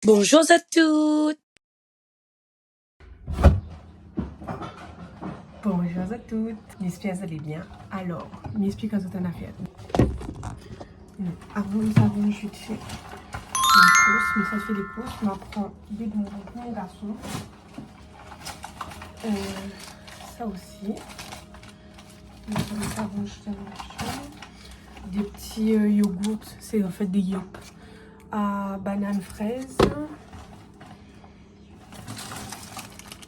Bonjour à toutes. Bonjour à toutes, j'espère que vous allez bien. Alors, m'explique ce que tu as fait. Avant, nous avons juste fait la course, mais ça fait les courses. On prend des bonbons pour mon garçon. Ça aussi. Nous avons juste des petits yogourts, c'est en fait des yops à banane fraise.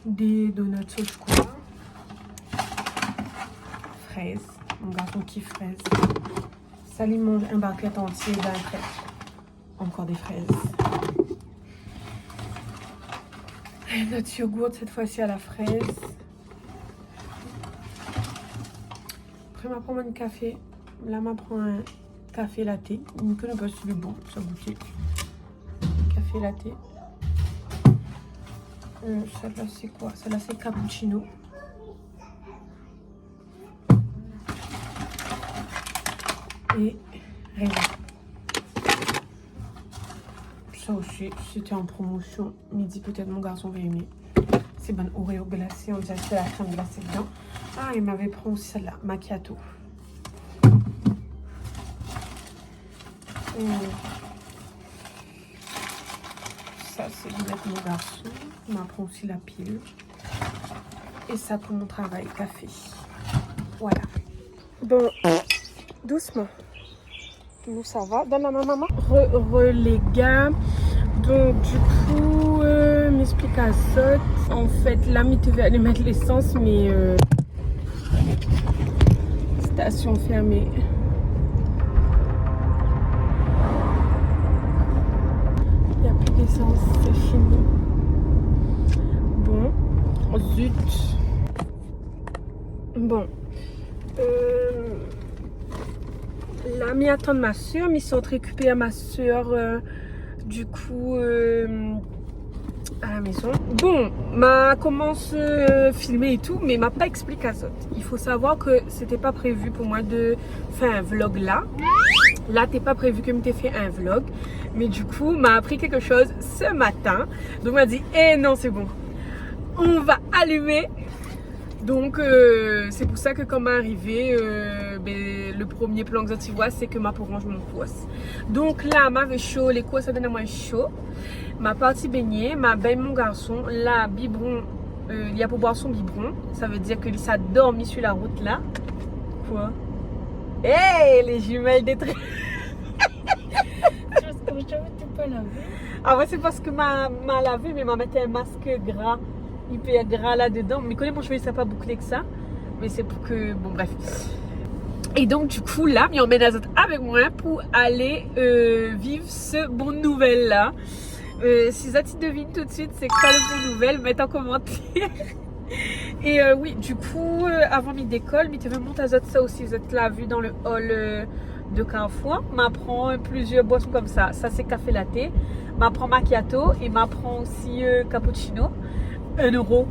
Des donuts au chocolat. Fraises. Mon garçon kiffe fraises. Ça lui mange un barquette entier d'un trait. Encore des fraises. Et notre yogourt cette fois-ci à la fraise. Après, je prends un café. Là, je prends un café latte. Je ne connais pas si c'est bon, ça goûter. Café latte. Celle-là, c'est quoi? Celle-là, c'est cappuccino. Et raisin. Ça aussi, c'était en promotion. Midi, peut-être mon garçon va aimer. C'est bon Oreo glacé, on dirait que c'est la crème glacée dedans. Ah, il m'avait pris aussi celle-là, macchiato. Ça, c'est de mettre mon garçon. Il m'apprend aussi la pile. Et ça pour mon travail, café. Voilà. Bon, doucement. Nous, ça va. Donne la main, maman. Les gars. Donc, du coup, m'explique à ça. En fait, là, je vais aller mettre l'essence, mais station fermée. Il n'y a plus d'essence, c'est fini. Bon, zut. Bon. Là, m'y attendent ma soeur, m'y sont récupérer ma soeur du coup à la maison. Bon, m'a commence filmer et tout, mais m'a pas expliqué ça. Il faut savoir que c'était pas prévu pour moi de faire un vlog là. Là, t'es pas prévu que m'ait fait un vlog, mais du coup, m'a appris quelque chose ce matin. Donc, m'a dit, eh non, c'est bon, on va allumer. Donc c'est pour ça que quand m'est arrivé, le premier plan que tu vois, c'est que ma pour range mon course. Donc là, m'avait chaud, les courses ça donne moins chaud. Ma partie baigner, ma baigne mon garçon, là biberon, il y a pour boire son biberon. Ça veut dire que ça dormi sur la route là. Quoi? Hey, les jumelles des traits. Ah ouais, c'est parce que m'a lavé, mais m'a mettait un masque gras. Hyper gras là-dedans. Mais connais mon cheveu, il ne s'est pas bouclé que ça. Mais c'est pour que... Bon, bref. Et donc, du coup, là, il emmène Azot avec moi pour aller vivre ce bon nouvelle-là. Si ça tu devine tout de suite, c'est quoi le bon nouvelle, mettez en commentaire. Et oui, du coup, avant mi d'école, mi te veux monter Azot ça aussi. Vous êtes là, vu dans le hall de Carrefour. M'apprend plusieurs boissons comme ça. Ça, c'est café latte. M'apprend macchiato et m'apprend aussi cappuccino. 1 euro.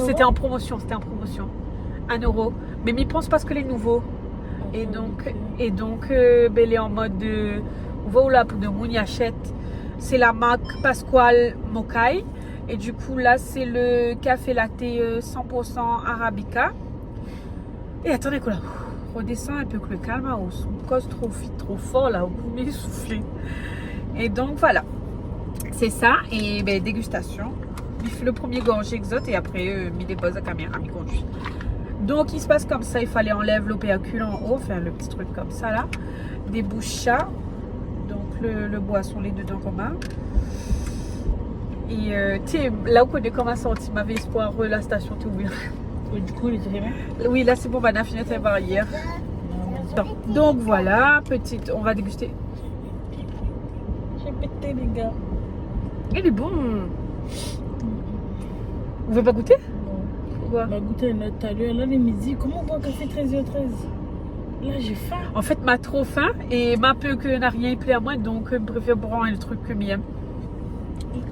C'était en promotion, 1 euro. Mais m'y pense parce que les nouveaux. Et donc, il est en mode on va où là pour de moun achète. C'est la marque Pasquale Mokai. Et du coup là c'est le café latte 100% arabica. Et attendez quoi là. Redescend un peu que le calme. On cause trop fort là. On peut m'essouffler. Et donc voilà. C'est ça. Et dégustation. Il fait le premier gorgée exote et après il dépose la caméra, il conduit. Donc il se passe comme ça, il fallait enlever l'opéacule en haut, faire le petit truc comme ça là. Des bouchas, donc le boisson, les dedans commun. Et là où on est comme à sortir, m'avait espoir, la station est ouverte. Et du coup, il est arrivé? Oui, là c'est bon, on a fini de voir hier. Donc voilà, petite, on va déguster. J'ai pété les gars. Il est bon. Vous voulez pas goûter? Non. Pourquoi? On va goûter un autre tout à l'heure. Là, le midi, comment on boit un café 13h13? Là, j'ai faim. En fait, m'a trop faim et m'a peu que n'a rien plaît à moi, donc je préfère prendre le truc que mieux.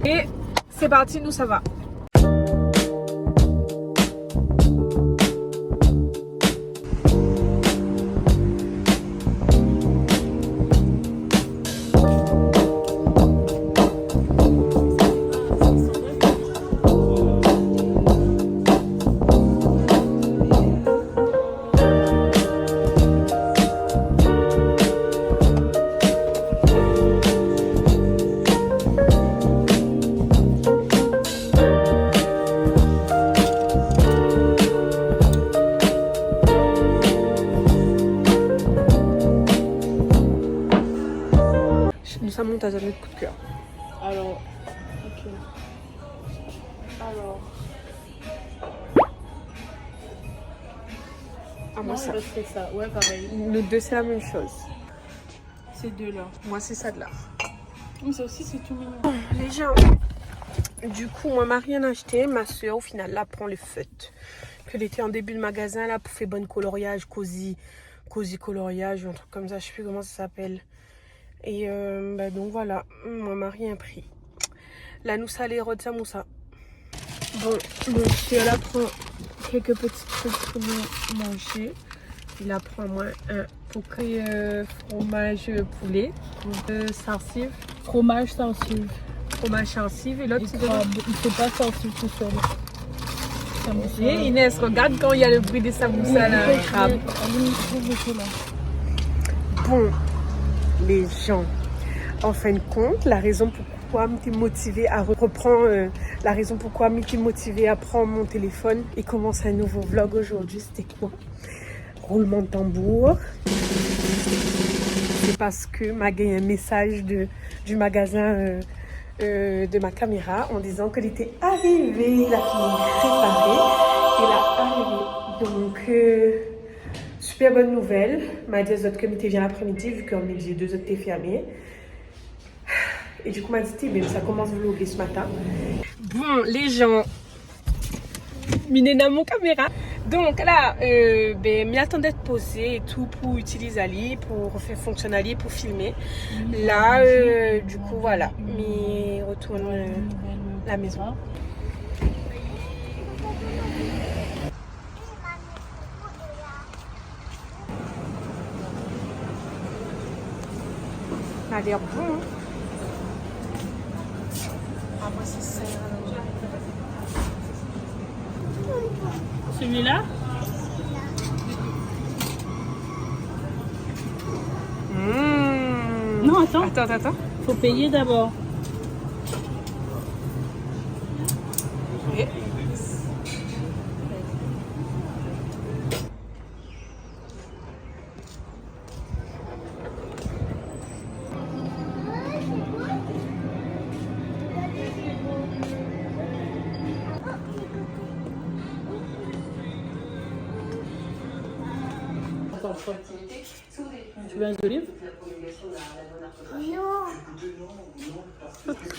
Et c'est parti, nous ça va. Alors, ok. Alors. Ah, moi, ça. C'est ça. Ouais, pareil. Nous deux, c'est la même chose. Ces deux-là. Moi, c'est ça de là. Mais ça aussi, c'est tout mignon. Les gens, du coup, moi, m'a rien acheté. Ma soeur, au final, là, prend le feu. Elle était en début de magasin, là, pour faire bonne coloriage, cosy coloriage, un truc comme ça. Je sais plus comment ça s'appelle. Et bah, donc, voilà. Moi, m'a rien pris. Là, nous, ça allait rôder ça, moussa. Bon, mon chien, là, prend quelques petits trucs pour nous manger. Il apprend moi un poké fromage poulet, sarsive. Fromage sensible. Fromage sarsive et l'autre c'est crabe. Il ne fait pas sensible tout seul. Et Inès, regarde quand il y a le bruit des samoussas là, crabe. Bon, les gens, en fin de compte, la raison pourquoi m'étais motivée à reprendre, la raison pourquoi m'étais motivée à prendre mon téléphone et commencer un nouveau vlog aujourd'hui, c'était quoi? Roulement de tambour. C'est parce que m'a gagné un message du magasin de ma caméra en disant qu'elle était arrivée, la fini préparée et là arrivée. Donc super bonne nouvelle. M'a dit aux autres comités vient l'après-midi vu qu'en midi 2 autres étaient fermés. Et du coup m'a dit ben, ça commence à vlogger ce matin. Bon les gens, miné dans mon caméra. Donc là, m'y attend d'être posé et tout pour utiliser Ali, pour faire fonctionner Ali, pour filmer. Là, du coup, voilà, m'y retourne la maison. Ça a l'air bon. Hein? Ah, moi, c'est ça. Celui-là? Non, attends. Attends. Faut payer d'abord. Oui. Tu veux un olive?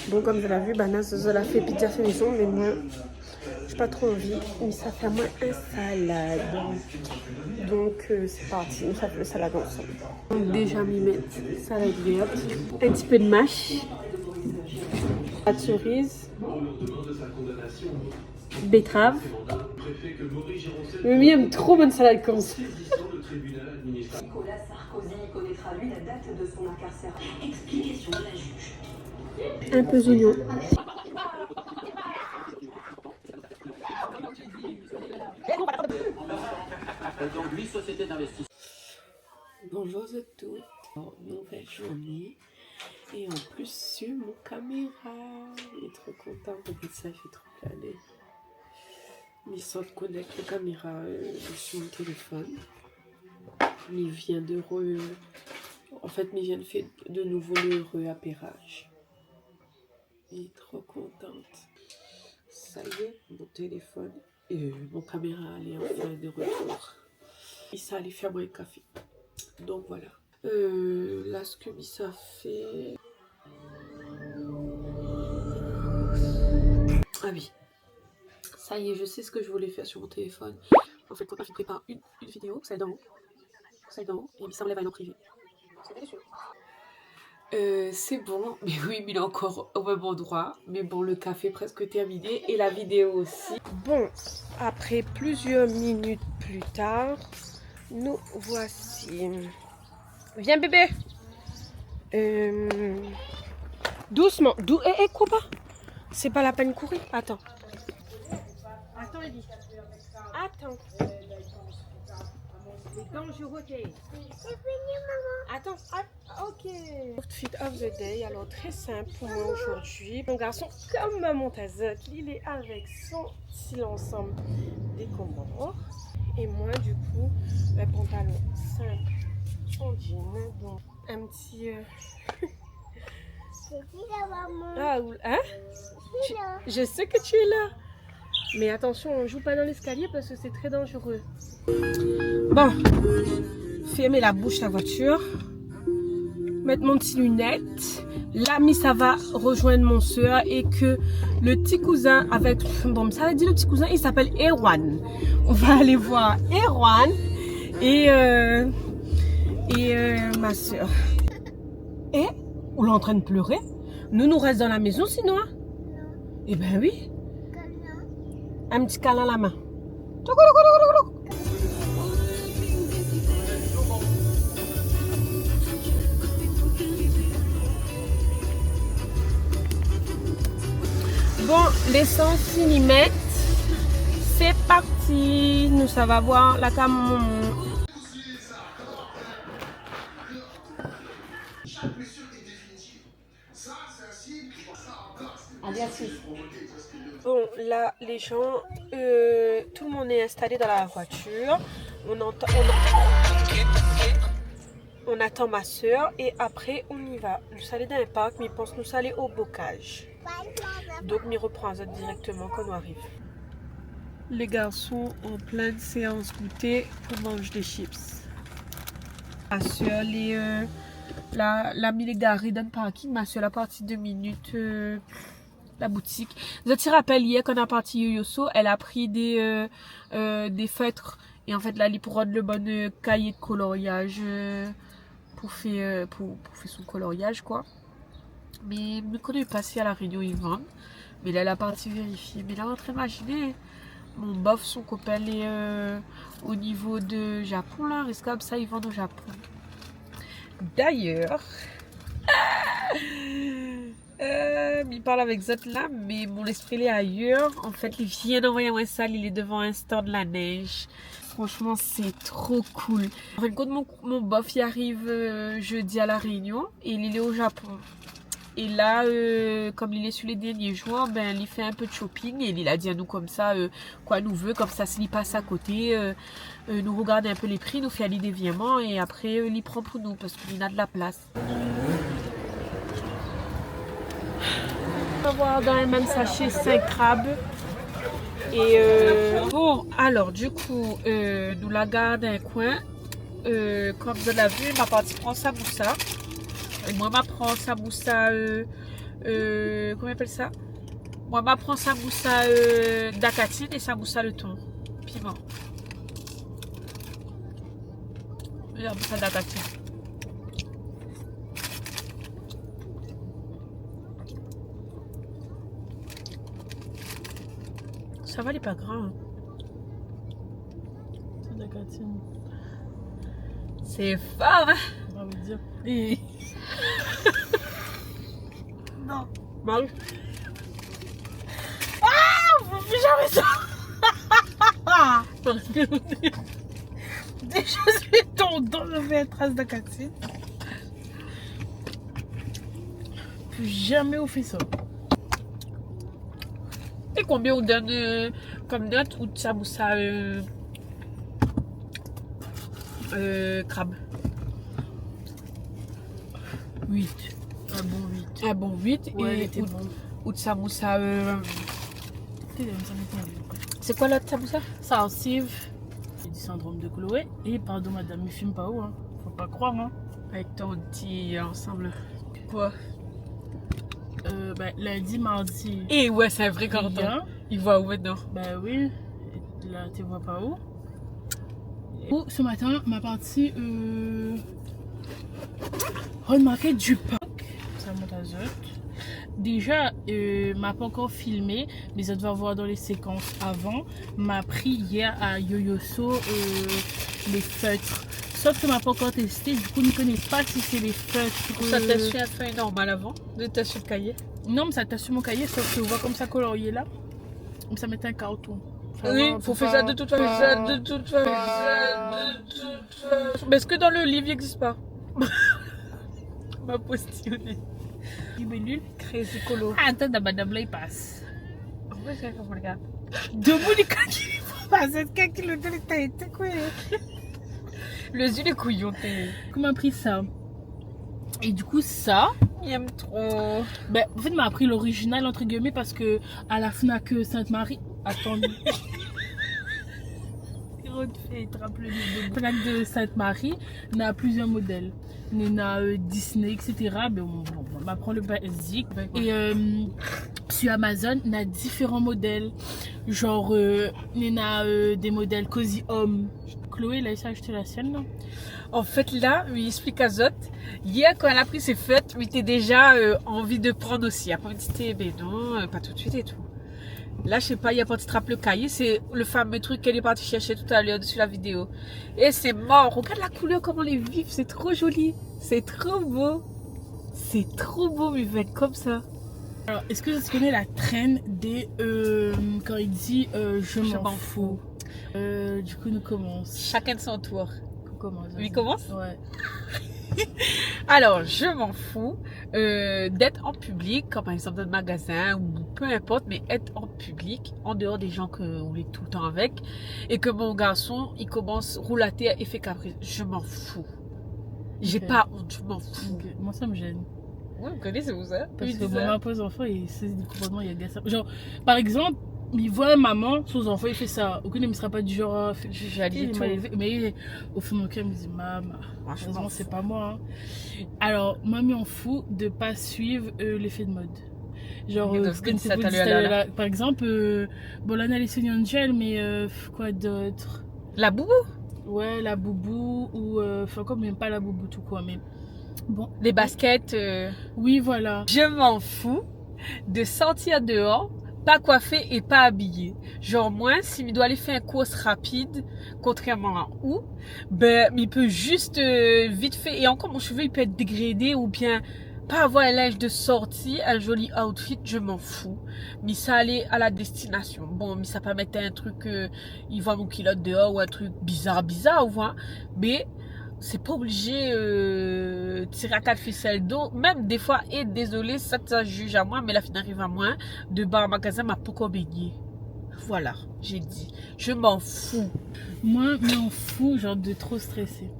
Bon, comme vous l'avez vu, Bana Zozo l'a fait pizza fait maison, mais moi, j'ai pas trop envie. Mais ça fait à moi un salade. Donc, c'est parti. On fait le salade ensemble. Donc, déjà, m'y mettre salade verte, un petit peu de mâche, la cerise, betterave. Mamie aime trop bonne salade comme ça. Nicolas Sarkozy connaîtra lui la date de son incarcération. Explication de la juge. Un peu d'oignon. Bonjour à tous. Nouvelle journée. Et en plus sur mon caméra. Il est trop content. Regarde ça, il fait trop planer. Il sort de connecter la caméra sur mon téléphone. Il vient de En fait, il vient de faire de nouveau le réappairage. Il est trop contente. Ça y est, mon téléphone et mon caméra est enfin de retour. Et ça allait faire moins de café. Donc voilà. Là, ce que ça fait. Ah oui. Ça y est, je sais ce que je voulais faire sur mon téléphone. En fait, quand je prépare une vidéo, celle d'en haut, et ça enlève à une en privé. C'est délicieux. C'est bon, mais oui, mais il est encore au même endroit. Mais bon, le café est presque terminé et la vidéo aussi. Bon, après plusieurs minutes plus tard, nous voici. Viens bébé. Doucement. Quoi pas? C'est pas la peine de courir. Attends. Attends, Eddie. Attends. Les dangereutés. C'est fini, maman. Attends. Ok. Outfit of the day. Alors, très simple pour moi aujourd'hui. Mon garçon, comme mon Tazot, il est avec son style ensemble décombres. Et moi, du coup, un pantalon simple en jean. Donc, un petit... là. Hein? Je sais que tu es là. Mais attention, on joue pas dans l'escalier parce que c'est très dangereux. Bon. Fermer la bouche de la voiture. Mettre mon petit lunette. L'ami, ça va rejoindre mon soeur et que le petit cousin avec... Bon, ça veut dire le petit cousin, il s'appelle Erwan. On va aller voir Erwan et ma soeur. Et on est en train de pleurer. Nous restons dans la maison sinon. Hein? Eh ben oui. Un petit câlin à la main. Bon, l'essence y mettre. C'est parti. Nous, ça va voir la cam. Bon, là, les gens, tout le monde est installé dans la voiture. On attend ma soeur et après on y va. Nous allons dans un parc, mais ils pensent nous aller au bocage. Donc, on reprend directement quand on arrive. Les garçons en pleine séance goûter pour manger des chips. Ma soeur, la mis les garés dans le parking. Ma soeur, la partie 2 minutes. La boutique. Je te rappelle hier quand on a parti Yoyoso, elle a pris des feutres et en fait là elle pour rendre le bon cahier de coloriage pour faire son coloriage quoi. Mais quand on est passé à la réunion ils vendent, mais là elle a parti vérifier. Mais là on est en train d'imaginer mon bof son copain est au niveau de Japon là, risque comme ça ils vendent au Japon. D'ailleurs. Il parle avec Zot là, mais mon esprit est ailleurs. En fait, il vient d'envoyer un salle, il est devant un store de la neige. Franchement, c'est trop cool. En fin de compte, mon bof il arrive jeudi à la Réunion et il est au Japon. Et là, comme il est sur les derniers jours, ben, il fait un peu de shopping et il a dit à nous comme ça, quoi nous veut, comme ça, s'il passe à côté, nous regarde un peu les prix, nous fait aller des virements et après, il prend pour nous parce qu'il a de la place. On va avoir dans le même sachet 5 crabes. Et bon, alors du coup, nous la garde un coin. Comme vous l'avez vu, ma partie prend sa moussa. Et moi, ma prend sa moussa. Comment on appelle ça? Moi, ma prend sa moussa d'acatine et sa moussa le thon. Piment. La moussa d'acatine. Ça va, il est pas grand. Hein. C'est de la catine. C'est fort, hein? On va dire. Et... non. Mal. Ah! On fait jamais ça! Déjà, c'est ton don, je vais être trace de catine. Plus jamais on fait ça. Et combien on donne comme note ou de sa moussa crabe? 8. Un bon 8. Un bon 8 Ouais, et ou de sa moussa. C'est quoi l'autre samoussa? Salsive. J'ai du syndrome de Chloé. Et pardon madame, il fume pas haut, hein. Faut pas croire, hein. Avec ton petit ensemble. Quoi? Ben, lundi, mardi. Et ouais, c'est un vrai cordon. Il voit où maintenant? Ben oui. Et là, tu vois pas où. Ou ce matin, ma partie remarqué du parc. Ça monte à Zot. Déjà, m'a pas encore filmé, mais ça devait voir dans les séquences avant. M'a pris hier à Yoyoso les feutres. Sauf que m'a pas encore testé, du coup, je ne connais pas si c'est les feutres. Ça t'a su un feuille normal avant de ta sur le cahier? Non, mais ça t'a su mon cahier, sauf que je vois comme ça colorié là. Comme ça mettait un carton. Oui, faut faire ça de toute façon. Mais est-ce que dans le livre, il n'existe pas? M'a postillonné. Libellule. Crazy colo. Ah, attends, madame là, il passe. En vrai, c'est comme le gars. Debout, les cas qui passe. C'est quelqu'un qui le donne, t'as été quoi? Le yeux, les couillons, t'es. Comment a pris ça? Et du coup, ça, Il aime trop. ben, en fait, il m'a appris l'original, entre guillemets, parce que à la Fnac Sainte-Marie, attendez. Fnac de Sainte-Marie, on a plusieurs modèles. On a Disney, etc. Ben, on m'apprend le basique. Et sur Amazon, on a différents modèles. Genre, on a des modèles Cozy Home. Chloé, là, il s'est acheté la sienne, non? En fait, là, il explique à Zot. Hier, quand elle a pris ses fêtes, il était déjà envie de prendre aussi. Après, il dit, ben non, pas tout de suite et tout. Là, je sais pas, il y a pas de trappe le cahier. C'est le fameux truc qu'elle est partie chercher tout à l'heure sur la vidéo. Et c'est mort. Regarde la couleur, comment elle est vive. C'est trop joli. C'est trop beau. C'est trop beau, mais va être comme ça. Alors, est-ce que tu connais la traîne des. Quand il dit je m'en fous. Du coup, nous commence. Chacun de son tour. Commence. Lui commence? Ouais. Alors, je m'en fous d'être en public, comme par exemple dans le magasin ou peu importe, mais être en public, en dehors des gens qu'on est tout le temps avec, et que mon garçon, il commence roulater et fait caprice. Je m'en fous. J'ai Ok. pas honte, je m'en fous. Ok. Moi, ça me gêne. Ouais, vous connaissez vous ça? Parce Oui, que c'est mon ça. impose enfant, il sait des comportements, il y a des ça. Genre, par exemple, il voit maman, son enfant, il fait ça. Aucun ne me sera pas du genre. Je vais aller Il est tout. mal élevé. Mais au fond de mon cœur, il me dit, maman, Moi, je heureusement, m'en c'est fous. pas moi. Hein. Alors, moi, m'en fous de pas suivre l'effet de mode. Genre, Ok, donc, ce que ça vous t'a dites, lu à la- par exemple, bon, là, on a les Sony Angel, mais quoi d'autre? La boubou? Ouais, la boubou, ou. Enfin, comme même pas la boubou, tout quoi, mais. Bon. Les baskets. Oui, voilà. Je m'en fous de sortir dehors, pas coiffé et pas habillé. Genre moi, s'il doit aller faire une course rapide, contrairement à où, ben il peut juste vite fait, et encore mon cheveu il peut être dégradé ou bien pas avoir un linge de sortie, un joli outfit, je m'en fous. Mais ça aller à la destination. Bon, mais ça peut mettre un truc, il voit mon culotte dehors ou un truc bizarre, vous voyez. Mais c'est pas obligé tirer à quatre ficelles d'eau. Même des fois, et désolé, ça juge à moi, mais la fin arrive à moi. De bas en magasin, m'a pas baigné. Voilà, j'ai dit. Je m'en fous. Moi, m'en fous, genre, de trop stresser.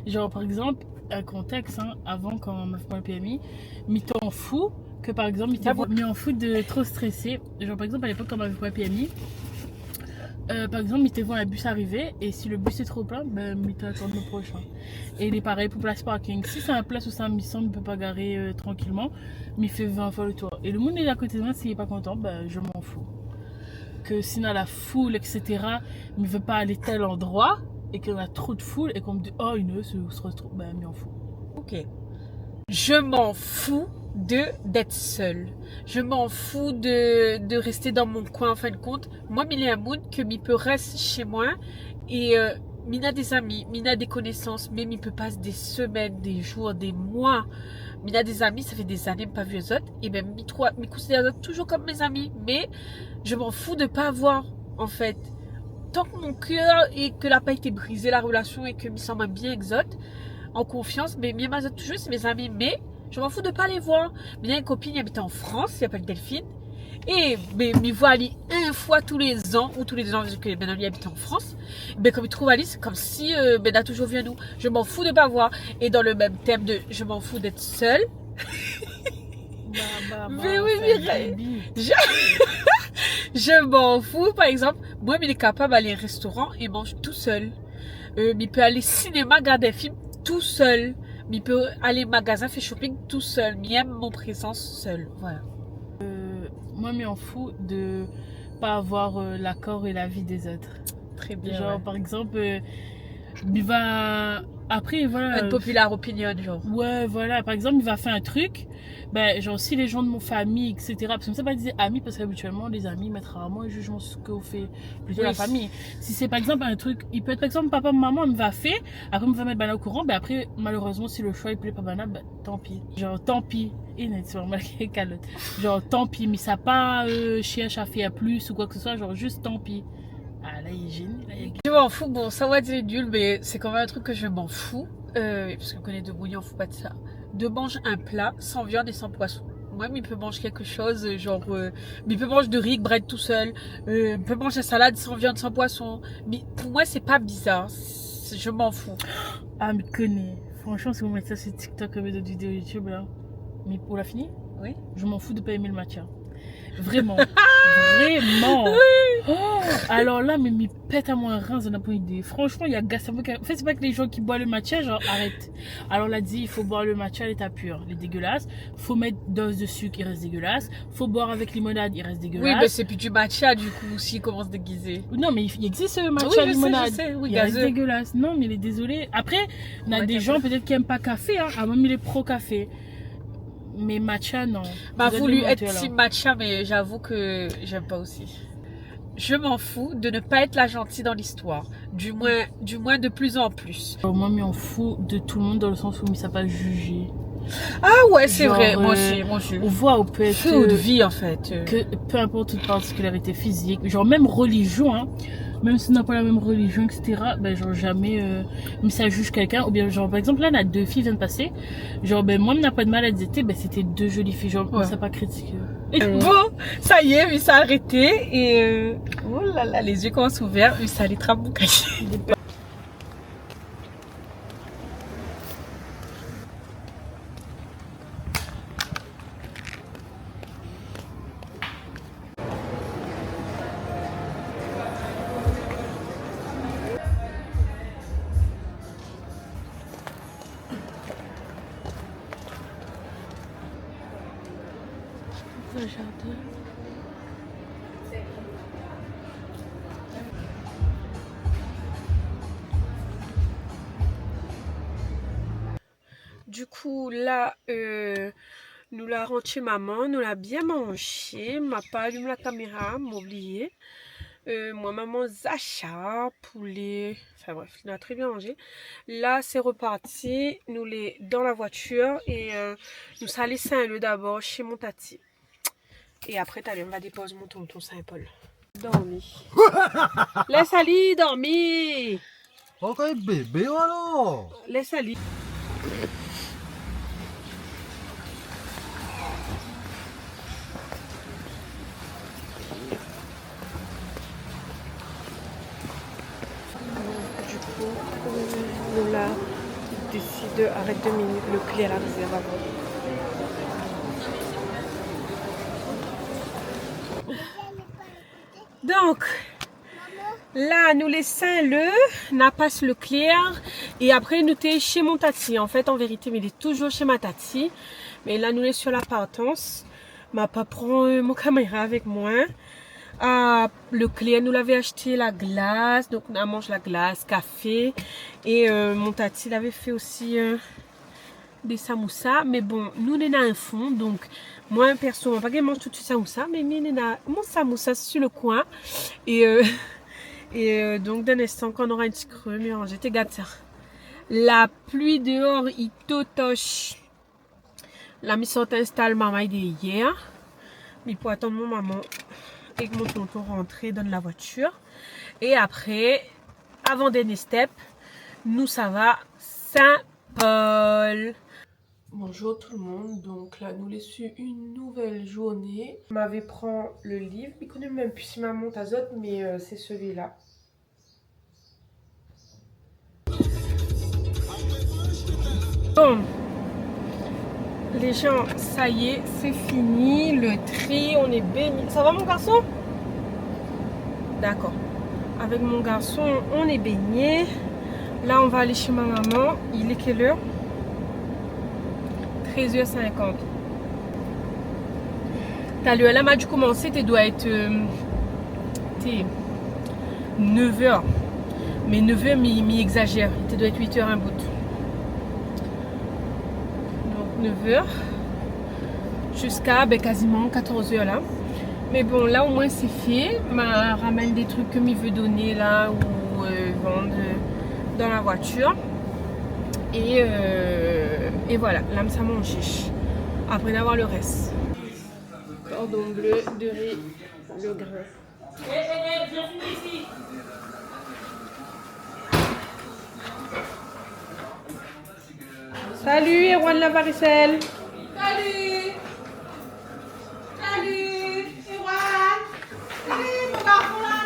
Genre, par exemple, un contexte, hein, avant, quand on m'a fait le PMI, mais t'en fous que, par exemple, m'en fous de trop stresser. Genre, par exemple, à l'époque, quand on m'a fait le PMI, par exemple, il te voit un bus arriver et si le bus est trop plein, ben, il t'attend le prochain. Et il est pareil pour place parking. Si c'est un place où c'est un mission, il ne peut pas garer tranquillement, mais il fait 20 fois le tour. Et le monde est à côté de moi, s'il n'est pas content, ben, je m'en fous. Que sinon la foule, etc., ne veut pas aller tel endroit et qu'il y a trop de foule et qu'on me dit oh, une se retrouve, ben, m'en fous. Ok. Je m'en fous d'être seule. Je m'en fous de rester dans mon coin en fin de compte. Moi, il y a un mood que il peut rester chez moi et Mina des amis, Mina des connaissances, mais il peut passer des semaines, des jours, des mois. Mina des amis, ça fait des années pas vu eux autres et même me considère eux autres toujours comme mes amis, mais je m'en fous de pas avoir en fait. Tant que mon cœur et que la pas été brisée la relation et que me semble bien exote en confiance, mais mes mazot toujours c'est mes amis, mais je m'en fous de pas les voir. Mais il y a une copine qui habite en France, qui s'appelle Delphine, et me voit aller une fois tous les ans ou tous les 2 ans parce que ben lui habite en France. Ben comme il trouve Alice, c'est comme si ben a toujours vu à nous. Je m'en fous de pas voir. Et dans le même thème de je m'en fous d'être seule. Mais oui, Mireille. Je m'en fous, par exemple, moi il est capable d'aller au restaurant et mange tout seul. Il peut aller au cinéma, regarder un film tout seul. Il peut aller au magasin, faire shopping tout seul. Il aime mon présence seul. Voilà. Moi, m'en fous de pas avoir l'accord et l'avis des autres. Très bien. Genre, Ouais. par exemple, il va. Après, voilà. Une populaire opinion, genre. Ouais, voilà. Par exemple, il va faire un truc. Ben, genre, si les gens de mon famille, etc. Parce que ça, pas dire amis, parce qu'habituellement, les amis mettent rarement un jugement sur ce qu'on fait. Plutôt Oui. la famille. Si c'est par exemple un truc, il peut être par exemple papa, maman, me va faire. Après, me va mettre Bana au courant. Ben, après, malheureusement, si le choix il plaît pas Bana, ben, tant pis. Genre, tant pis. Et net, c'est vraiment calotte. Genre, tant pis. Mais ça pas cherche à faire plus ou quoi que ce soit. Genre, juste tant pis. Ah, là, il est génial. Là, il est... Je m'en fous, bon, ça va être nul, mais c'est quand même un truc que je m'en fous. Parce qu'on connaît de bouillon, on fout pas de ça. De manger un plat sans viande et sans poisson. Moi, il peut manger quelque chose, genre, il peut manger de riz, bread tout seul. Il peut manger une salade sans viande, sans poisson. Mais pour moi, c'est pas bizarre. Je m'en fous. Ah, mais connais. Franchement, si vous mettez ça sur TikTok comme d'autres vidéos YouTube, là, mais on l'a fini? Oui. Je m'en fous de pas aimer le matcha. Vraiment. Vraiment. Oh, alors là, mais il pète à moi un rein, ça n'a pas idée. Franchement, il y a gars. En fait, c'est pas que les gens qui boivent le matcha, genre, arrête. Alors, on l'a dit, il faut boire le matcha à l'état pur, il est dégueulasse. Faut mettre dose de sucre, il reste dégueulasse. Faut boire avec limonade, il reste dégueulasse. Oui, mais c'est plus du matcha, du coup, s'il commence déguisé. Non, mais il existe le matcha Oui, limonade. je sais, oui, il reste gazeux. dégueulasse. Non, mais il est désolé. Après, il y a Ouais, des gens peut-être qui aiment pas café, hein. Ah, même il est pro café. Mais matcha, non. M'a Vous êtes voulu des être menteurs, là. team matcha, mais j'avoue que j'aime pas aussi. Je m'en fous de ne pas être la gentille dans l'histoire. Du moins de plus en plus. Alors, moi, je m'en fous de tout le monde dans le sens où il ne s'est pas jugé. Ah ouais, c'est Genre, vrai. Moi aussi. On voit, on peut être. Feu ou de vie, en fait. Que peu importe toute particularité physique, genre même religion, hein, même si on n'a pas la même religion, etc., ben genre jamais, même si ça juge quelqu'un, ou bien genre par exemple là, on a 2 filles viennent de passer, genre ben moi, on n'a pas de mal à dire, ben c'était 2 jolies filles, genre on ça pas critiquer. Bon, ça y est, mais ça a arrêté. Et oh là là, les yeux commencent ouverts, mais ça allait traboucailler. Le jardin. Du coup, là, nous la rentré chez maman, nous l'a bien mangé, m'a pas allumé la caméra, m'a oublié. Moi, maman, Zacha, poulet, enfin bref, il a très bien mangé. Là, c'est reparti, nous les dans la voiture et nous sommes allés Saint-Leu d'abord chez mon tati. Et après, t'as on va déposer mon tonton Saint-Paul. Dormi. Laisse Ali dormir. Encore un bébé alors. Laisse Ali. Du coup, nous là, décide arrête 2 minutes, le clé à la réserve avant. Donc, là, nous les Saint-Leu, n'a passe le clair et après nous t'es chez mon tati. En fait, en vérité, mais il est toujours chez ma tati. Mais là, nous les sur la partance. Ma papa prend mon caméra avec moi. Le clair, nous l'avait acheté la glace, donc on mange la glace, café et mon tati l'avait fait aussi des samoussas. Mais bon, nous n'en a un fond, donc moi perso, pas qu'elle mange tout de suite samoussa, mais nous a mon samoussa sur le coin et donc d'un instant quand on aura un petit creux, mais j'étais gâte ça. La pluie dehors, il totoche. La mission t'installe maman hier, mais pour attendre mon maman et que mon tonton rentre dans la voiture. Et après, avant dernier step, nous ça va Saint-Paul. Bonjour tout le monde, donc là nous laissons une nouvelle journée. Je m'avais prend le livre, je ne connais même plus si ma monte azote, mais c'est celui-là. Bon, les gens, ça y est, c'est fini, le tri, on est béni. Ça va mon garçon? D'accord. Avec mon garçon, on est baigné. Là, on va aller chez ma maman. Il est quelle heure? 13h50. T'as le elle m'a dû commencer, tu dois être 9h. Mais 9h, mais exagère. Tu dois être 8h un bout. Donc 9h jusqu'à quasiment 14h là. Mais bon, là au moins c'est fait. Ma ramène des trucs que il veut donner là ou vendre dans la voiture. Et voilà, là ça mange. Après d'avoir le reste. Cordon bleu, de riz, le grain. Viens finir ici. Salut Erwan la varicelle. Salut! Salut! Erwan! Salut, mon garçon là!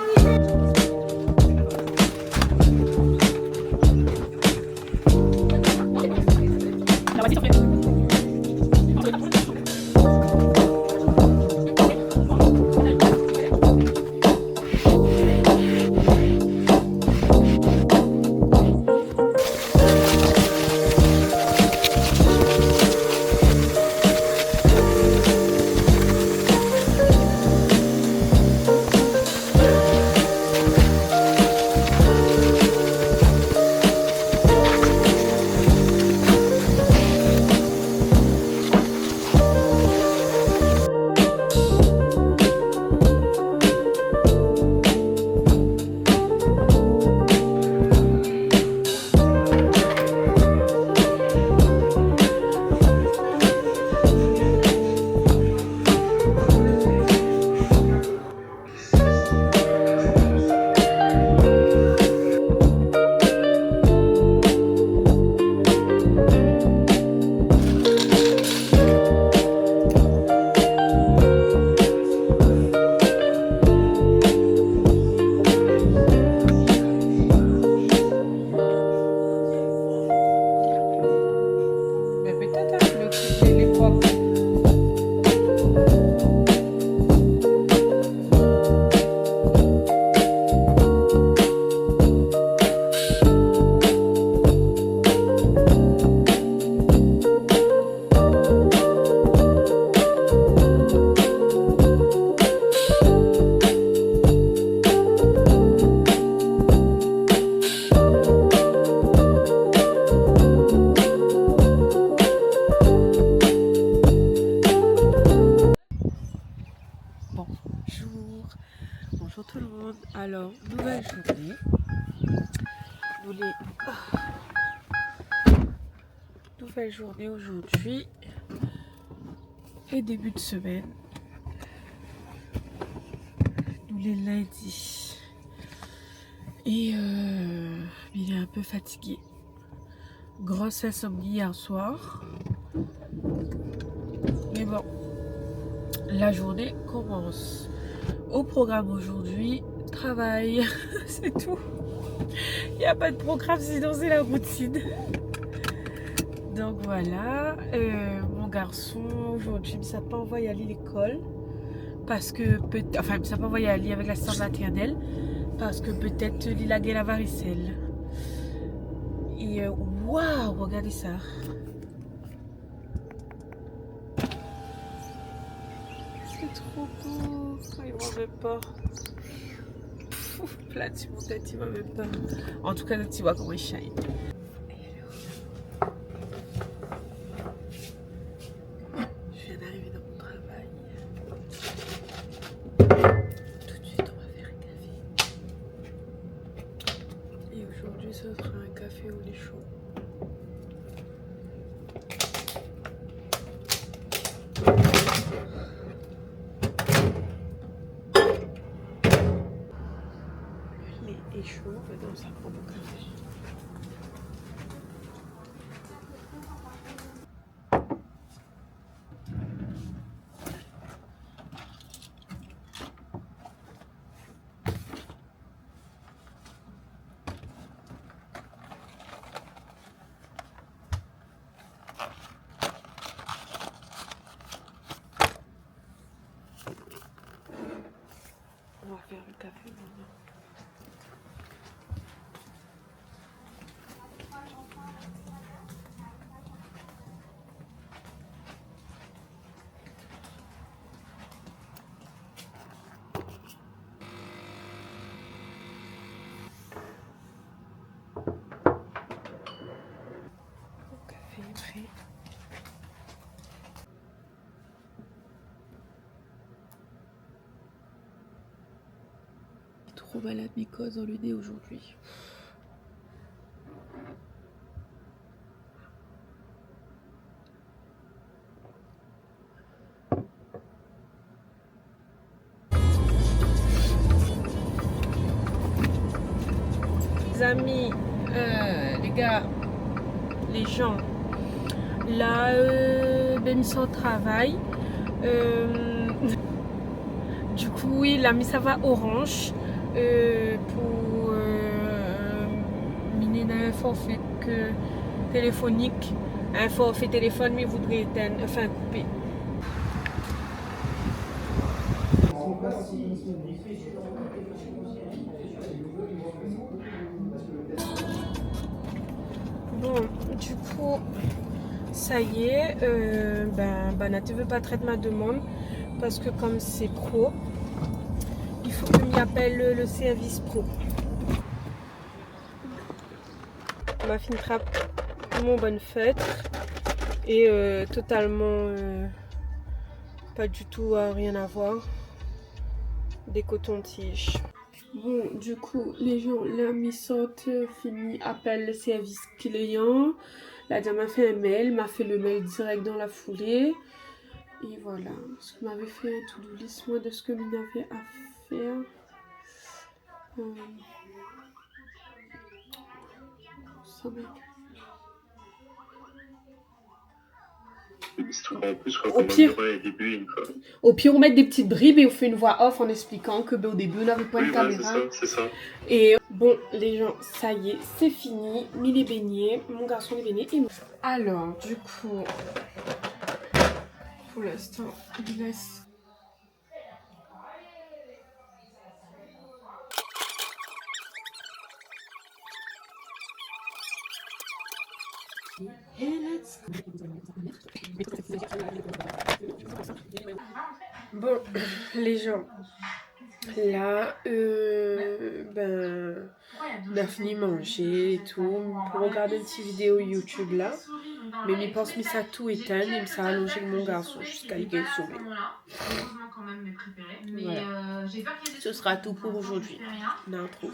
Bonjour tout le monde. Alors, nouvelle journée. Nouvelle journée aujourd'hui. Et début de semaine. Nous les lundis. Et il est un peu fatigué. Grosse insomnie hier soir. Mais bon, la journée commence. Au programme aujourd'hui, travail. C'est tout. Il n'y a pas de programme, sinon c'est la routine. Donc voilà. Mon garçon, aujourd'hui, il ne s'est pas envoyé aller à l'école. Parce que peut-être. Enfin, il ne s'est pas envoyé aller avec l'assistante maternelle. Parce que peut-être il a la varicelle. Et waouh, regardez ça. C'est trop beau. Oh, il m'en veut pas. Là, tu mon tête, il m'en veut pas. En tout cas, là, tu vois comment il shine. Je viens d'arriver dans mon travail. Tout de suite, on va faire un café. Et aujourd'hui, ce sera un café au lait chaud. Et chaud, donc ça prend beaucoup de café. On va faire le café maintenant. Prêt. Trop malade mycose dans le nez aujourd'hui. Les amis, les gars, les gens. Là, ben, ils sont au travail. Du coup, oui, la mis ça va orange pour miner un forfait téléphonique. Un forfait téléphone, mais voudrait éteindre, enfin couper. Bon, du coup, ça y est, Banat ne veut pas traiter ma demande parce que comme c'est pro, il faut que m'y appelle le service pro. Ma fine trappe, mon bonne fête et totalement pas du tout rien à voir. Des cotons-tiges. Bon, du coup, les gens, la mi-saute fini, appelle le service client. La dame m'a fait un mail, m'a fait le mail direct dans la foulée. Et voilà, ce que m'avait fait un to-do list, moi, de ce que m'y avait à faire. Ça m'a... Au pire, on met des petites bribes et on fait une voix off en expliquant que au début, on n'avait pas une caméra. C'est ça. Et bon, les gens, ça y est, c'est fini. Mis les beignets, mon garçon les beignets. Et... Alors, du coup, pour l'instant, je laisse. Bon, les gens, Là, on a fini de manger et tout. Pour regarder une petite vidéo YouTube là. Mais il pense mis ça tout éteint et ça a allongé avec mon garçon jusqu'à il est sauvé. Voilà. Ce sera tout pour aujourd'hui. L'intro.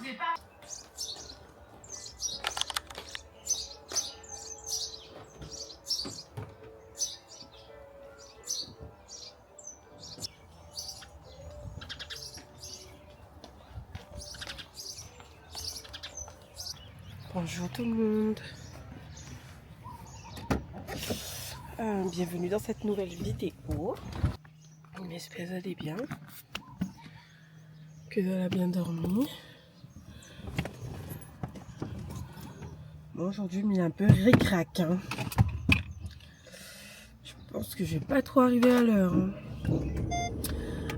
Bonjour tout le monde. Bienvenue dans cette nouvelle vidéo. On espère que vous allez bien. Que vous avez bien dormi. Bon, aujourd'hui, il est un peu ric-rac. Hein. Je pense que je vais pas trop arriver à l'heure. Hein.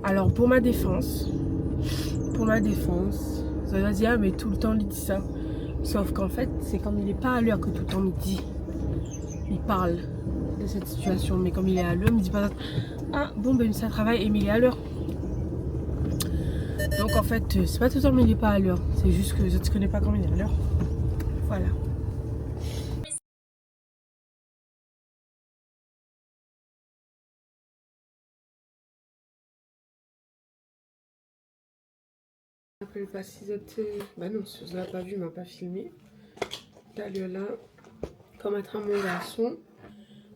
Alors, pour ma défense, ça va dire, ah, mais tout le temps, il dit ça. Sauf qu'en fait, c'est comme il n'est pas à l'heure que tout le temps il dit. Il parle de cette situation, mais comme il est à l'heure, il ne dit pas ah bon ben ça travaille et mais il est à l'heure. Donc en fait, c'est pas tout le temps mais il n'est pas à l'heure. C'est juste que je ne connais pas quand il est à l'heure. Voilà. Je m'appelle pas si bah non, si vous l'avez pas vu, il m'a pas filmé. T'as lieu là, comme être mon garçon.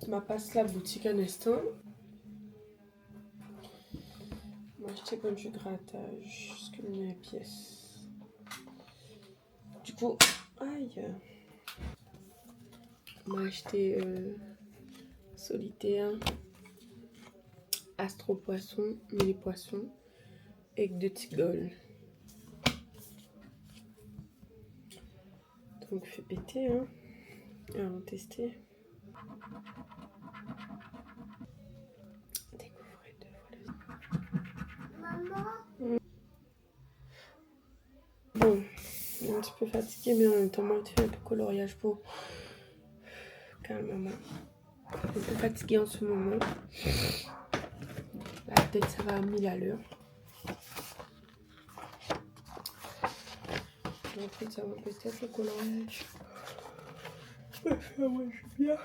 Ma passe la boutique un instant. M'a acheté comme du grattage, ce que mes pièces. Du coup, aïe. M'a acheté solitaire, astro poisson, mini poisson, avec 2 tigoles. Donc fait péter, hein. Alors tester. Découvrez 2 fois le... Maman. Bon, je suis un petit peu fatiguée, mais en même temps, moi, tu fais un peu coloriage beau. Calmement. Un peu fatiguée en ce moment. La tête, ça va à 1000 à l'heure. En fait, ça va peut-être le coloriage. Ouais, je suis bien.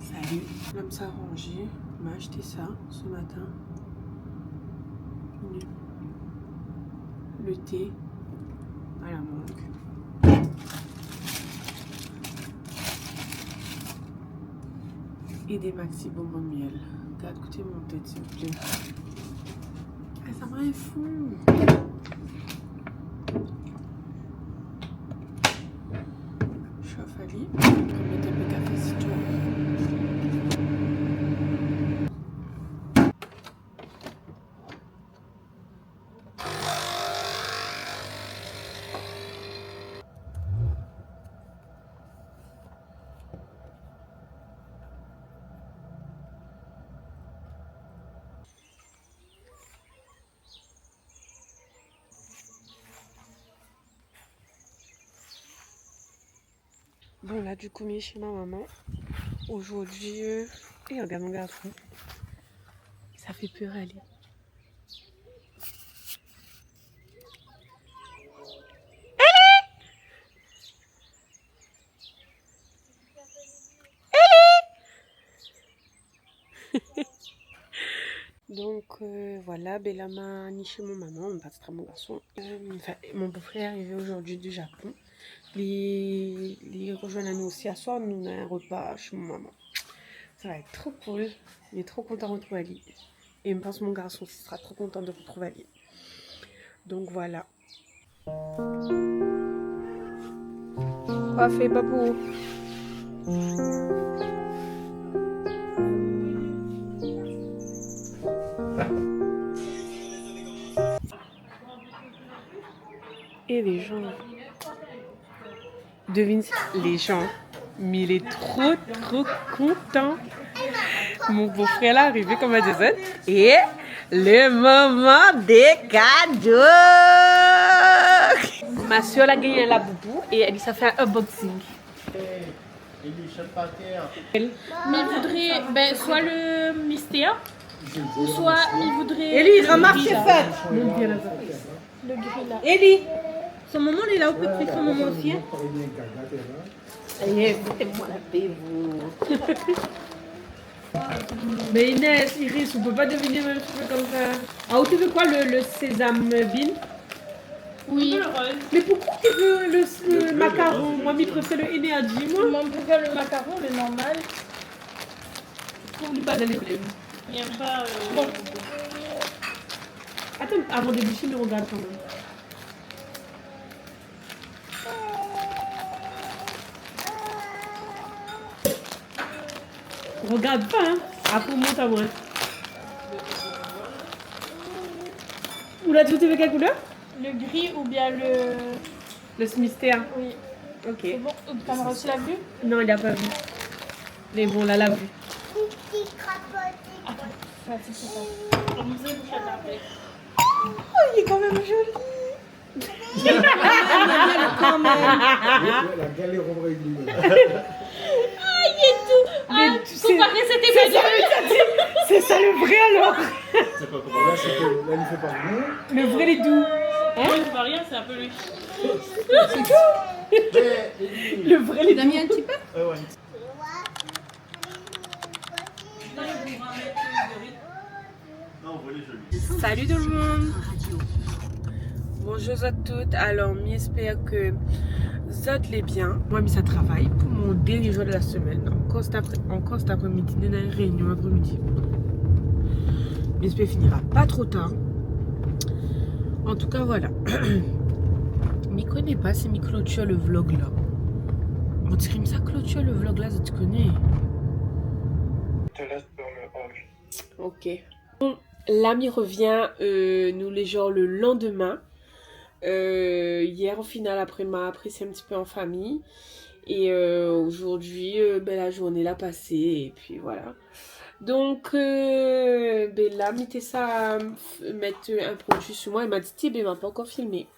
Salut, l'homme s'est arrangé, il m'a acheté ça ce matin. Le thé à la mangue. Et des maxi bonbons de miel. Regarde, écoutez mon tête s'il vous plaît. Ah, ça m'a fou. Chauffe à lit. On va mettre un peu de café citron. Bon là du coup, chez ma maman. Aujourd'hui, et regarde mon garçon. Ça fait peur aller. Donc voilà, Bella m'a niché mon maman, on passera mon garçon. Mon beau-frère est arrivé aujourd'hui du Japon. Il rejoint à nous aussi à soir, nous on a un repas chez mon maman. Ça va être trop cool, il est trop content de retrouver Ali. Et je pense que mon garçon sera trop content de retrouver Ali. Donc voilà. Quoi fait babou? Et les gens. Devine les gens. Mais il est trop content. Mon beau-frère là arrivé comme un dessert. Et le moment des cadeaux. Ma soeur a gagné la boubou et elle ça fait un unboxing. Mais il voudrait soit le mystère, ou soit il voudrait. Ellie, le remarque gris, c'est là. fait. Le gris là. Ellie, son maman, il est là où peut te son maman aussi. Faites-moi la paix, vous. Mais Inès, Iris, on peut pas deviner même chose comme ça. Ah, ou tu veux quoi, le sésame bean? Oui. Mais pourquoi tu veux le macaron? Moi, je préfère le energy, moi. Moi, on préfère le macaron, le normal. N'oublie pas d'aller les Il n'y a pas. Bon. Attends, avant de boucher, mais regarde quand même. Regarde pas, hein. Après, on monte à moi. Ou là, tu veux quelle couleur? Le gris ou bien le. Le mystère. Oui. Ok. C'est bon. T'en as reçu la vue? Non, il a pas vu. Mais bon, là, l'a vu. Ah, c'est ça. On nous est bouché à taper. Il est quand même joli. Quand même. La galère au vrai goût. Ah, comparé, c'était pas dur. C'est ça le vrai alors. Là, il ne fait pas rien. Le vrai, les doux. Moi, je vois rien, c'est un peu lui. Le vrai, les T'as doux. mis un petit peu? Salut tout le monde. Bonjour à toutes. Alors, j'espère que vous allez bien. Moi, ça travaille pour mon dernier jour de la semaine. Encore cet après-midi, on a une réunion après-midi. J'espère qu'il finira pas trop tard. En tout cas, voilà. Je ne connais pas si je clôture le vlog là. On dirait ça clôture le vlog là, tu connais. Je te laisse dans le hall. Ok. Bon, l'ami revient, nous les gens le lendemain. Hier au final après m'a apprécié un petit peu en famille. Et aujourd'hui, la journée l'a passée. Et puis voilà. Donc là, mettez ça, mettre un produit sur moi. Elle m'a dit, Tibé m'a pas encore filmé.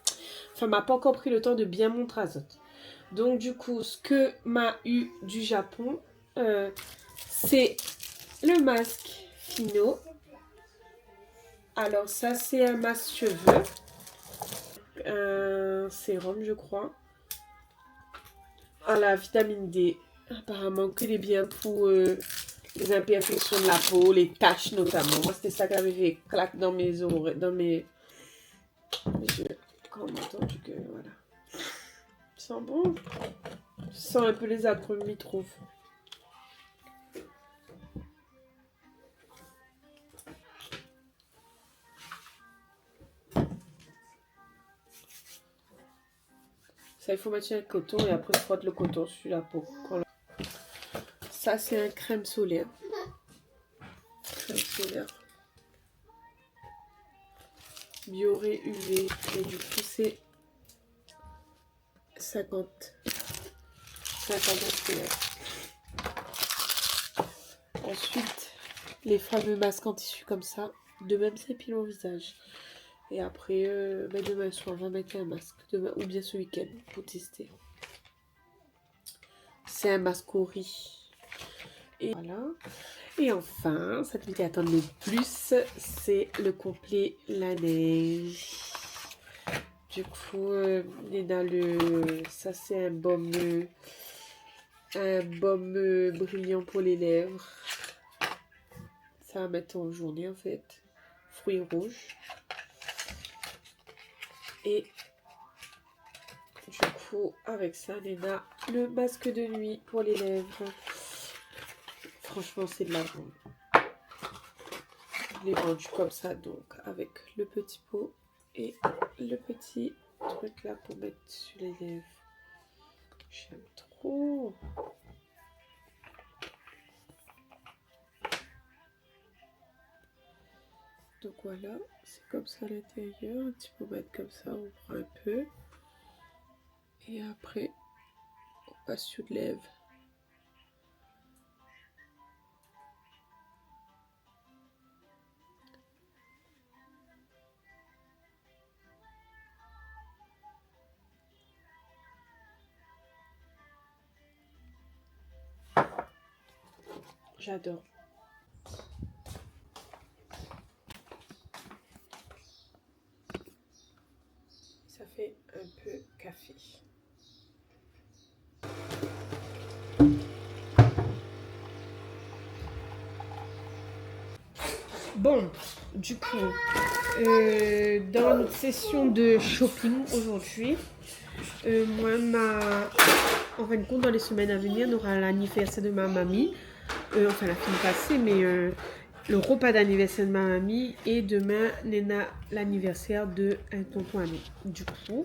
Enfin, m'a pas encore pris le temps de bien montrer à Zot. Donc du coup, ce que m'a eu du Japon, c'est le masque Fino. Alors ça c'est un masque cheveux, un sérum je crois, à la vitamine D, apparemment qu'il est bien pour les imperfections de la peau, les taches notamment. Moi c'était ça qui avait fait claque dans mes oreilles, dans mes yeux, comme entendu que voilà. Ça sent bon, je sens un peu les acryliques trouve. Ça, il faut mettre sur le coton et après, je frotte le coton sur la peau. Ça, c'est un crème solaire. Crème solaire. Bioré UV. Et du coup, c'est 50 SPF. Ensuite, les fameux masques en tissu comme ça. De même, c'est pile au visage. Et après, demain soir, on va mettre un masque. Demain, ou bien ce week-end, pour tester. C'est un masque au riz. Et voilà. Et enfin, cette vidéo attendre le plus, c'est le complet La Neige. Du coup, il est dans le... Ça, c'est un baume brillant pour les lèvres. Ça va mettre en journée, en fait. Fruits rouges. Et du coup, avec ça, on a le masque de nuit pour les lèvres. Franchement, c'est de la bombe. Je l'ai vendu comme ça, donc avec le petit pot et le petit truc là pour mettre sur les lèvres. J'aime trop. Donc voilà, c'est comme ça à l'intérieur. Tu peux mettre comme ça, on prend un peu. Et après, on passe sur de lèvres. J'adore. Ça fait un peu café. Bon, du coup, dans notre session de shopping aujourd'hui, en fin de compte, dans les semaines à venir, on aura l'anniversaire de ma mamie. Enfin, la semaine passée, mais le repas d'anniversaire de ma mamie. Et demain, Nena, l'anniversaire de un tonton ami. Du coup,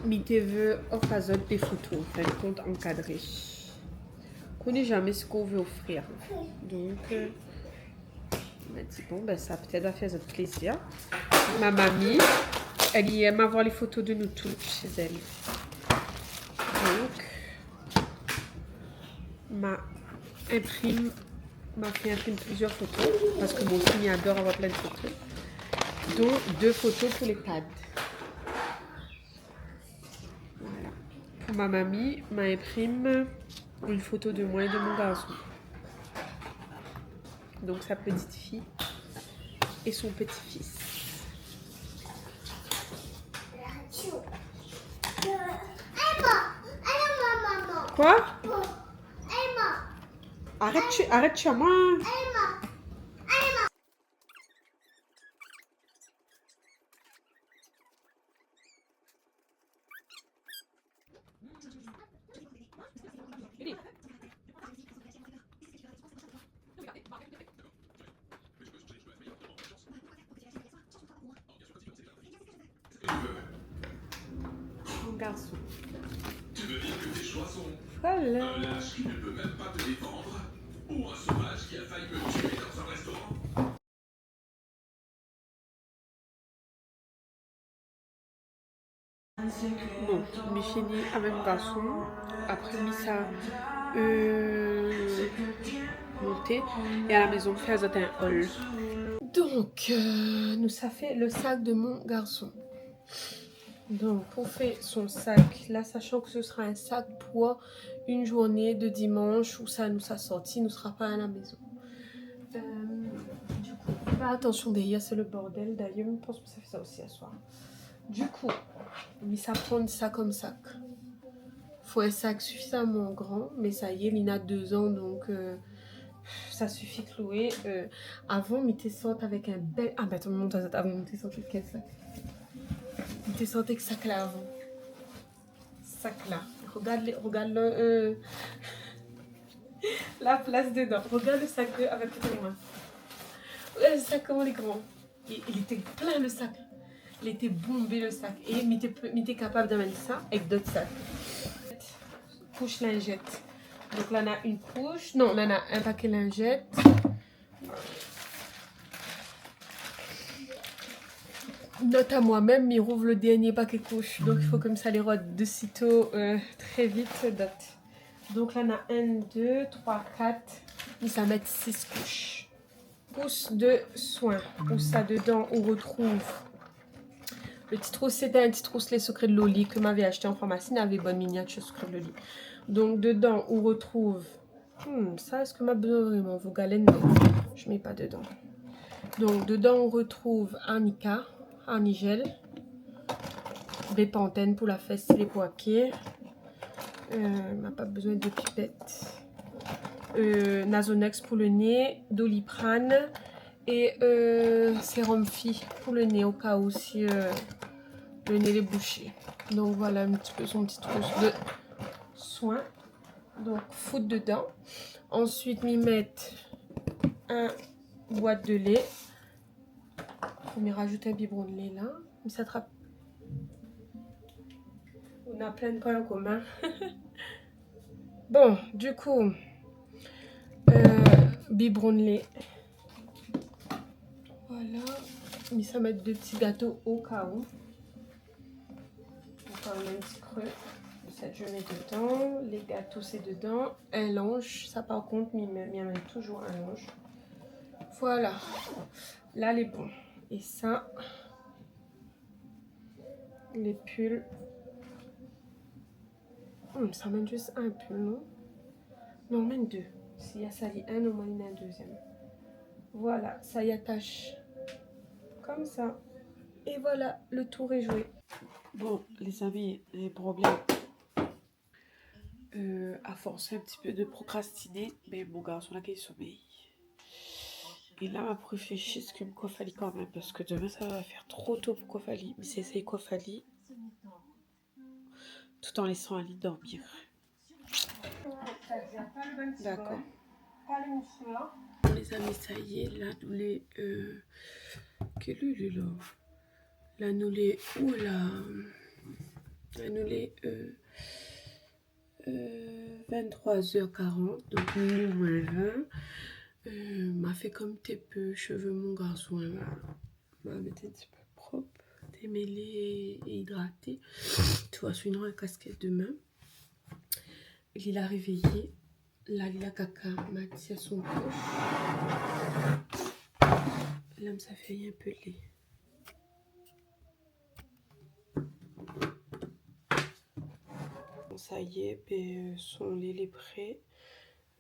Mité veut offrir des photos, en fin de compte, encadrées. On ne connaît jamais ce qu'on veut offrir. Donc, on m'a dit, bon, ben ça peut-être va faire notre plaisir. Ma mamie, elle y aime avoir les photos de nous tous chez elle. Donc, m'a fait imprimer plusieurs photos parce que mon fils adore avoir plein de photos, dont 2 photos pour les pads. Voilà. Pour ma mamie, m'imprime une photo de moi et de mon garçon. Donc sa petite fille et son petit-fils. Quoi? Arrête chez moi. Mon garçon. Tu veux dire que tes choix sont Voilà. un lâche qui ne peut même pas te défendre ou un sauvage qui a failli me tuer dans un restaurant? Bon, j'ai fini avec mon garçon. Après, mis ça monté. Et à la maison, faire un haul. Donc, nous, ça fait le sac de mon garçon. Donc, pour faire son sac, là, sachant que ce sera un sac pour une journée de dimanche où ça nous a sorti, nous sera pas à la maison. Du coup, pas attention derrière, c'est le bordel. D'ailleurs, je pense que ça fait ça aussi à soir. Du coup, mais ça prend ça comme sac. Faut un sac suffisamment grand, mais ça y est, Lina a 2 ans, donc ça suffit clouer. Avant, mais t'es sorti avec un bel... Ah bah attends, monte avant, t'es sorti avec quel sac? T'es sorti avec sac là avant. Sac là. Regarde le... la place dedans. Regarde le sac avec les mains. Regarde le sac comment il est grand. Il était plein le sac. Il était bombé le sac. Et il était capable d'amener ça avec d'autres sacs. Couche lingette. Donc là on a une couche. Non, là on a un paquet lingette. Note à moi-même, il rouvre le dernier paquet couche. Donc il faut comme ça les rôde de sitôt très vite. Date. Donc là on a 1, 2, 3, 4. Et ça met 6 couches. Pouce de soin. Où ça dedans on retrouve. Le petit trousse, c'était un petit trousse les secrets de Loli que m'avait acheté en pharmacie. Il avait bonne miniature secrets de Loli. Donc dedans, on retrouve... ça, est-ce que m'a besoin vraiment? Vos galènes, non. Je mets pas dedans. Donc dedans, on retrouve arnica, arnigel, Bépantène pour la fesse, les poiquets. M'a pas besoin de pipettes. Nasonex pour le nez, Doliprane. Et sérum Phi pour le nez au cas où si le nez est bouché. Donc voilà un petit peu son petit trousse de soin. Donc foutre dedans. Ensuite m'y mettre un boîte de lait. On m'y rajouter un biberon de lait là. Mais ça attrape. On a plein de points en commun. Bon, du coup, biberon de lait. Voilà. Mais ça met 2 petits gâteaux au cas où. Encore un petit creux. Ça, je mets dedans. Les gâteaux, c'est dedans. Un linge. Ça, par contre, il m'amène toujours un linge. Voilà. Là, les bons. Et ça, les pulls. Ça mène juste un pull, non? Non, même 2. S'il y a sali un, au moins il y en a un deuxième. Voilà, ça y attache. Comme ça. Et voilà, le tour est joué. Bon, les amis, les problèmes. À force un petit peu de procrastiner, mais mon garçon là qui sommeille. Et là, ma réfléchir ce que me Kofali quand même, parce que demain ça va faire trop tôt pour Kofali. Mais c'est Kofali tout en laissant Ali dormir. D'accord. Les amis, ça y est, là nous les quelle heure est là? Là nous les là nous les 23h40, donc minuit moins 20. M'a fait comme tes peu cheveux mon garçon, m'a mis un petit peu propre, démêlé et hydraté. Tu vois, je une casquette demain. Il a réveillé. Là, il a caca, m'a dit à son corps. Là, ça fait un peu lait. Bon, ça y est, ben, son lait est prêt.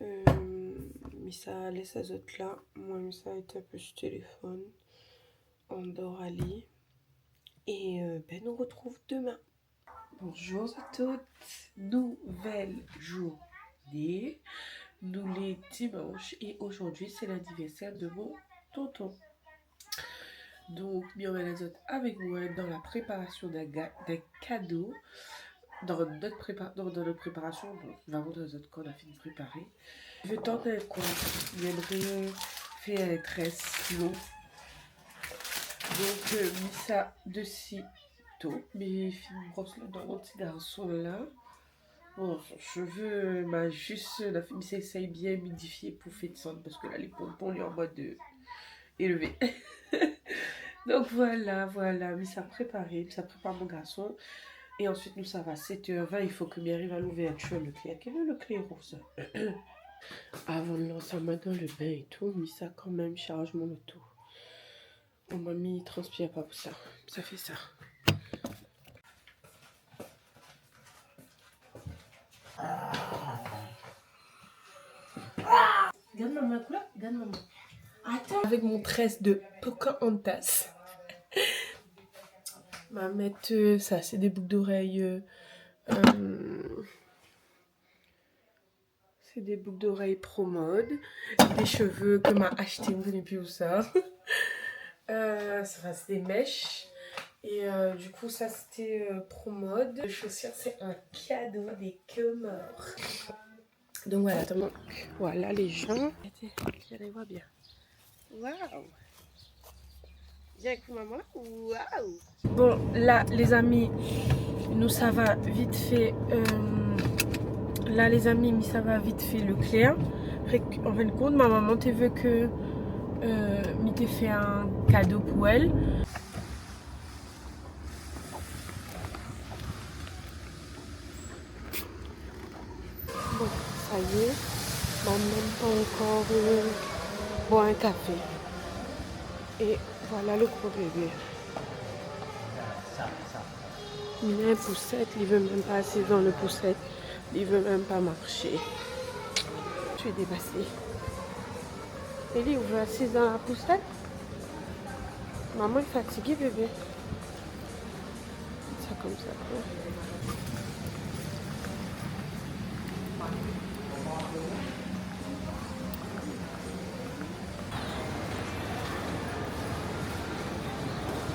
Mais ça laisse à autres là. Moi, ça a été un peu sur téléphone. On dort à lit. Et ben, nous retrouve demain. Bonjour à toutes. Nouvelle journée. Nous les dimanches. Et aujourd'hui, c'est l'anniversaire de mon tonton. Donc, bien les autres avec moi dans la préparation d'un cadeau. Dans notre préparation, bon, vraiment dans les autres qu'on a fini de préparer. Je veux tenter quoi? J'aimerais faire les tresses longs. Donc, mis ça de sitôt. Mes filles brossent là dans mon petit garçon là. Bon, son cheveu m'a juste. La fille s'essaye bien modifier pour faire de son parce que là, les pompons lui en mode élevé. Donc voilà, mais ça préparé, ça prépare mon garçon. Et ensuite, nous, ça va 7h20, il faut que m'arrive à l'ouverture, le clé. Quel est le clé rose? Avant de lancer ma dans le bain et tout, mais ça quand même charge mon auto. Mon mamie transpire pas pour ça, ça fait ça. Regarde maman, quoi? Regarde maman. Attends. Avec mon tresse de Pocahontas. Ma mettre ça, c'est des boucles d'oreilles. C'est des boucles d'oreilles pro mode. Des cheveux que m'a acheté, vous ne connaissez plus où ça. Ça c'est des mèches. Et du coup, ça c'était pro mode. Les chaussures, c'est un cadeau des Comores. Donc voilà, voilà les gens. Regardez, vois bien. Waouh! Viens avec maman. Waouh! Bon, là, les amis, nous ça va vite fait. Là, les amis, mais ça va vite fait le clair. En fin de compte, ma maman te veut que m'y t'ai fait un cadeau pour elle. Bon, ça y est, même pas encore boire un café. Et voilà le gros bébé. Il a un poussette, il veut même pas assis dans le poussette. Il veut même pas marcher. Je suis dépassée. Ellie, vous voulez assise dans la poussette? Maman est fatiguée, bébé. Ça comme ça.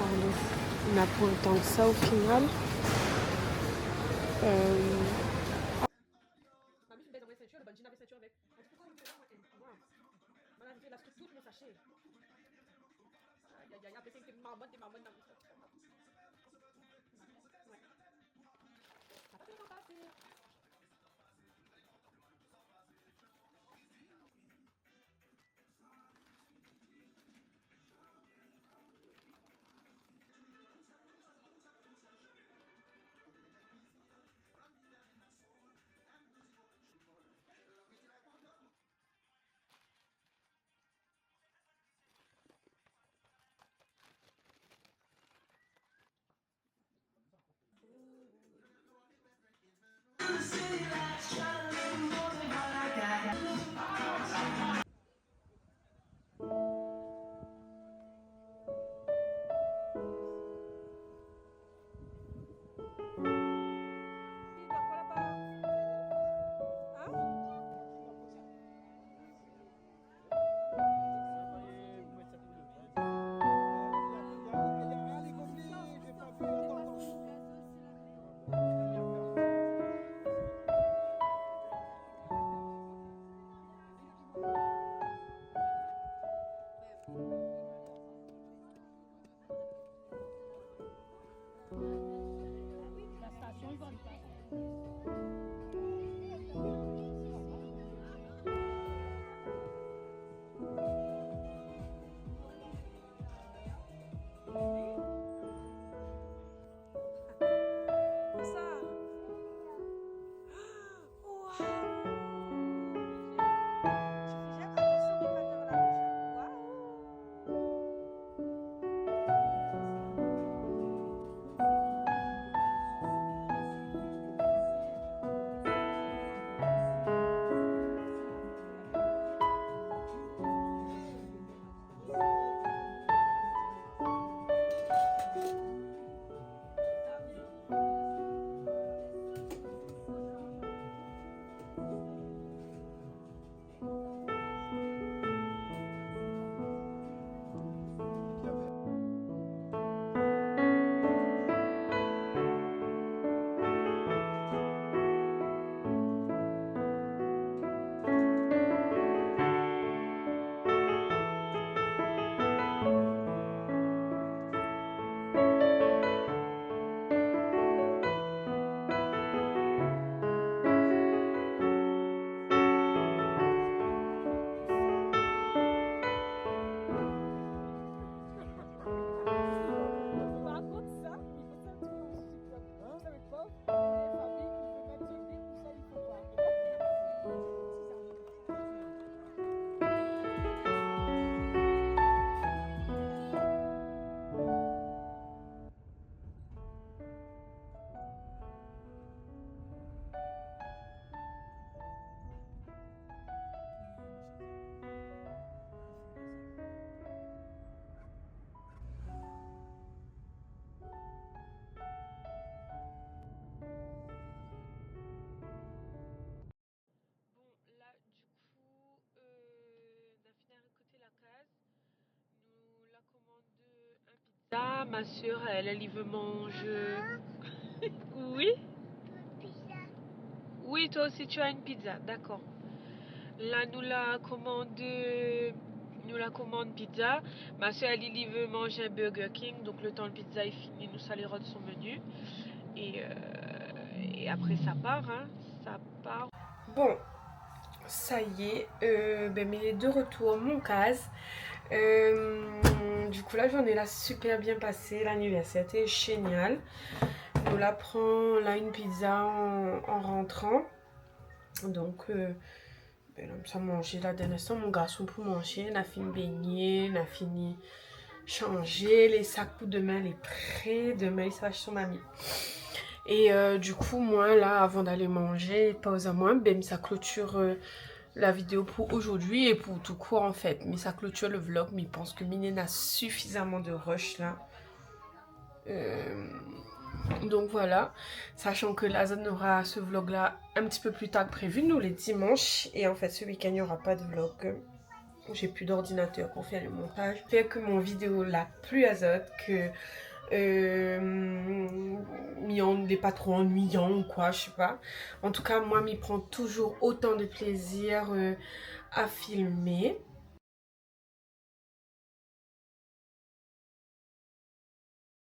Allez, on n'a pas autant que ça au final. là, ma soeur, elle y veut manger. Oui? Oui, toi aussi tu as une pizza, d'accord. Là, nous la commande pizza. Ma soeur, elle veut manger un Burger King. Donc, le temps le pizza est fini, nous salerons de son menu. Et après, ça part, hein. Ça part. Bon, ça y est. Mais les deux retours, mon case. Du coup, la journée là super bien passée. L'anniversaire était génial. On la prend là une pizza en rentrant. Donc, ça a mangé la dernière fois, mon garçon pour manger. On a fini baigner, on a fini changer. Les sacs pour demain, les prêts. Demain, il s'achète son mamie. Et du coup, moi là, avant d'aller manger, pause à moi, ben ça clôture la vidéo pour aujourd'hui et pour tout court en fait. Mais ça clôture le vlog, mais je pense que Mine a suffisamment de rush là. Donc voilà, sachant que la zone aura ce vlog là un petit peu plus tard que prévu, nous les dimanches. Et en fait ce week-end il n'y aura pas de vlog. J'ai plus d'ordinateur pour faire le montage. Fait que mon vidéo là plus azote, que n'est pas trop ennuyant ou quoi, je sais pas. En tout cas moi m'y prend toujours autant de plaisir à filmer.